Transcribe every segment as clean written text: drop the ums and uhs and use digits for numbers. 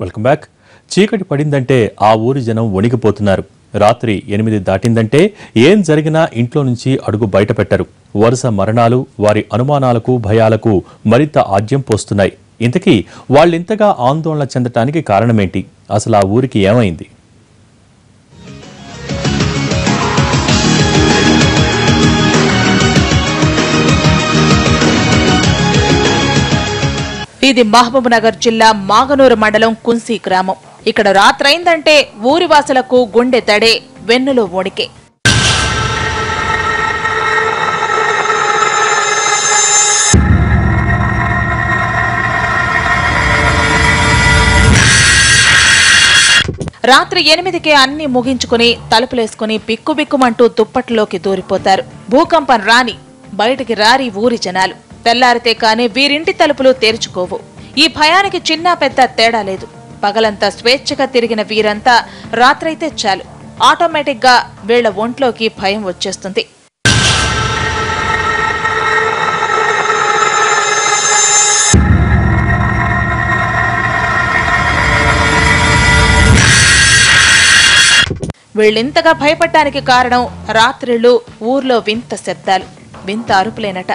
Welcome back. చీకటి పడిందంటే ఆ ఊరి జనం వణికిపోతున్నారు. రాత్రి 8 దాటిందంటే ఏం జరిగినా ఇంట్లో నుంచి అడుగు బయట పెట్టరు. వరుస మరణాలు వారి అనుమానాలకు భయాలకు మరింత ఆజ్యం పోస్తున్నాయి. ఇంతకీ వాళ్ళింతగా ఆందోళన చెందటానికి కారణమేంటి? అసలు ఆ ఊరికి ఏమైంది? ఇది మహబూబ్ నగర్ జిల్లా మాగనూరు మండలం కుంసి గ్రామం. ఇక్కడ రాత్రైందంటే ఊరివాసులకు గుండె తడే, వెన్నులో వణికే. రాత్రి 8కే అన్ని ముగించుకుని తలుపులేసుకుని బిక్కుబిక్కుమంటూ దుప్పట్లోకి దూరిపోతారు. భూకంపం రాని బయటికి రారి ఊరి జనాలు. తెల్లారితే కానీ వీరింటి తలుపులు తెరుచుకోవు. ఈ భయానికి చిన్న పెద్ద తేడా లేదు. పగలంతా స్వేచ్ఛగా తిరిగిన వీరంతా రాత్రైతే చాలు ఆటోమేటిక్ గా వీళ్ల ఒంట్లోకి భయం వచ్చేస్తుంది. వీళ్ళింతగా భయపడ్డానికి కారణం రాత్రిళ్ళు ఊర్లో వింత శబ్దాలు, వింత అరుపులేనట.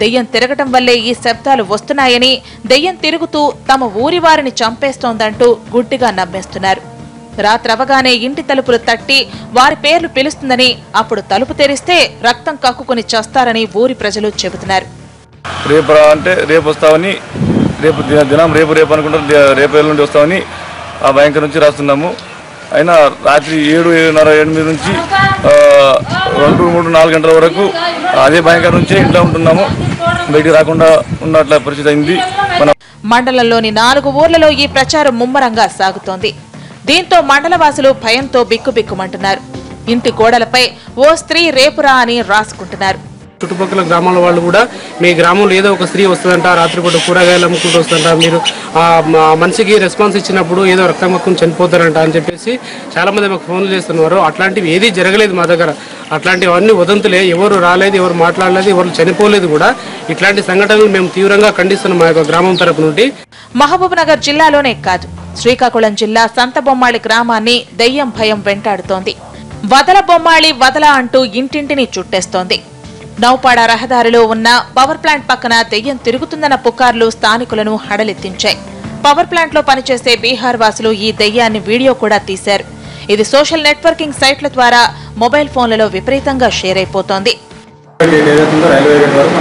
దెయ్యం తిరగటం వల్లే ఈ శబ్దాలు వస్తున్నాయని, దెయ్యం తిరుగుతూ తమ ఊరి వారిని చంపేస్తోందంటూ గుడ్డిగా నమ్మేస్తున్నారు. రాత్రవగానే ఇంటి తలుపులు తట్టి వారి పేర్లు పిలుస్తుందని, అప్పుడు తలుపు తెరిస్తే రక్తం కక్కుకుని చస్తారని ఊరి ప్రజలు చెబుతున్నారు. రేపు అంటే రేపు వస్తామని, రేపు దినం రేపు అనుకుంటారు, రేపు నుండి వస్తామని ఆ బ్యాంక్ నుంచి రాస్తున్నాము. అయినా రాత్రి 7, 7:30, 8 నుంచి 2, 3, 4 గంటల వరకు అదే బ్యాంక్ నుంచే ఇంట్లో ఉంటున్నాము. బయటికి రాకుండా ఉన్నట్ల పరిస్థితి అయింది. మండలంలోని 4 ఊర్లలో ఈ ప్రచారం ముమ్మరంగా సాగుతోంది. దీంతో మండలవాసులు భయంతో బిక్కుబిక్కుమంటున్నారు. ఇంటి గోడలపై ఓ స్త్రీ రేపురా అని రాసుకుంటున్నారు. చుట్టుపక్కల గ్రామాల వాళ్ళు కూడా మీ గ్రామంలో ఏదో ఒక స్త్రీ వస్తుందంట, రాత్రిపూట కూరగాయలు అమ్ముకుంటూ వస్తుందంట, మీరు మనిషికి రెస్పాన్స్ ఇచ్చినప్పుడు ఏదో రక్తం కక్కుని చనిపోతారంట అని చెప్పేసి చాలా మంది మాకు ఫోన్లు చేస్తున్నారు. అట్లాంటివి ఏది జరగలేదు మా దగ్గర. అట్లాంటివన్నీ వదంతులే. ఎవరు రాలేదు, ఎవరు మాట్లాడలేదు, ఎవరు చనిపోలేదు కూడా. ఇట్లాంటి సంఘటనలు మేము తీవ్రంగా ఖండిస్తున్నాం మా యొక్క గ్రామం తరపు నుండి. మహబూబ్ నగర్ జిల్లాలోనే కాదు, శ్రీకాకుళం జిల్లా సంతబొమ్మాళి గ్రామాన్ని దెయ్యం భయం వెంటాడుతోంది. వదల బొమ్మాళి వదల అంటూ ఇంటింటిని చుట్టేస్తోంది. నౌపాడ రహదారిలో ఉన్న పవర్ ప్లాంట్ పక్కన దెయ్యం తిరుగుతుందన్న పుకార్లు స్థానికులను హడలెత్తించాయి. పవర్ ప్లాంట్ లో పనిచేసే బీహార్ వాసులు ఈ దెయ్యాన్ని వీడియో కూడా తీశారు. ఇది సోషల్ నెట్వర్కింగ్ సైట్ల ద్వారా మొబైల్ ఫోన్లలో విపరీతంగా షేర్ అయిపోతోంది. రైల్వే గేట్ వరకు